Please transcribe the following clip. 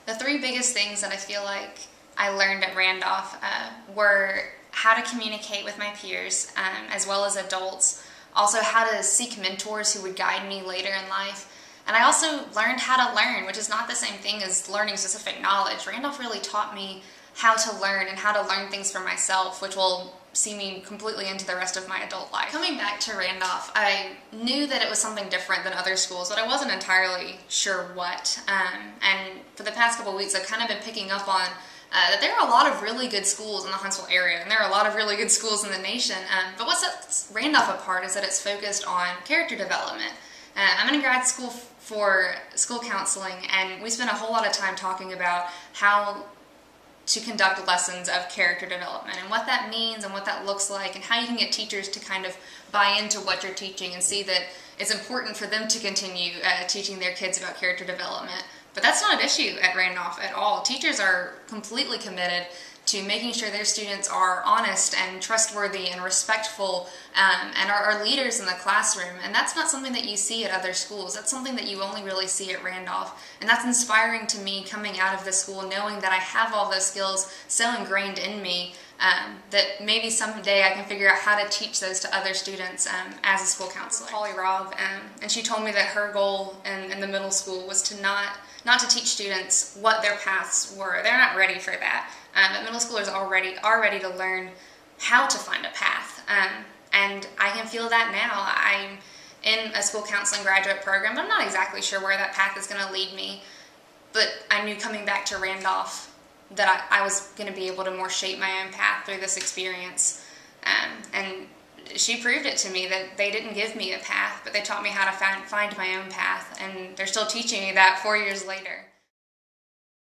The three biggest things that I feel like I learned at Randolph were how to communicate with my peers as well as adults, also how to seek mentors who would guide me later in life, and I also learned how to learn, which is not the same thing as learning specific knowledge. Randolph really taught me how to learn and how to learn things for myself, which will see me completely into the rest of my adult life. Coming back to Randolph, I knew that it was something different than other schools, but I wasn't entirely sure what. And for the past couple of weeks, I've kind of been picking up on that there are a lot of really good schools in the Huntsville area, and there are a lot of really good schools in the nation. But what sets Randolph apart is that it's focused on character development. I'm in grad school for school counseling, and we spend a whole lot of time talking about how to conduct lessons of character development and what that means and what that looks like and how you can get teachers to kind of buy into what you're teaching and see that it's important for them to continue teaching their kids about character development. But that's not an issue at Randolph at all. Teachers are completely committed to making sure their students are honest and trustworthy and respectful and are leaders in the classroom. And that's not something that you see at other schools. That's something that you only really see at Randolph. And that's inspiring to me coming out of this school, knowing that I have all those skills so ingrained in me that maybe someday I can figure out how to teach those to other students as a school counselor. Holly Robb, and she told me that her goal in the middle school was to not to teach students what their paths were. They're not ready for that. But middle schoolers are ready to learn how to find a path. And I can feel that now. I'm in a school counseling graduate program, but I'm not exactly sure where that path is going to lead me. But I knew coming back to Randolph that I was going to be able to more shape my own path through this experience. And she proved it to me that they didn't give me a path, but they taught me how to find my own path, and they're still teaching me that 4 years later.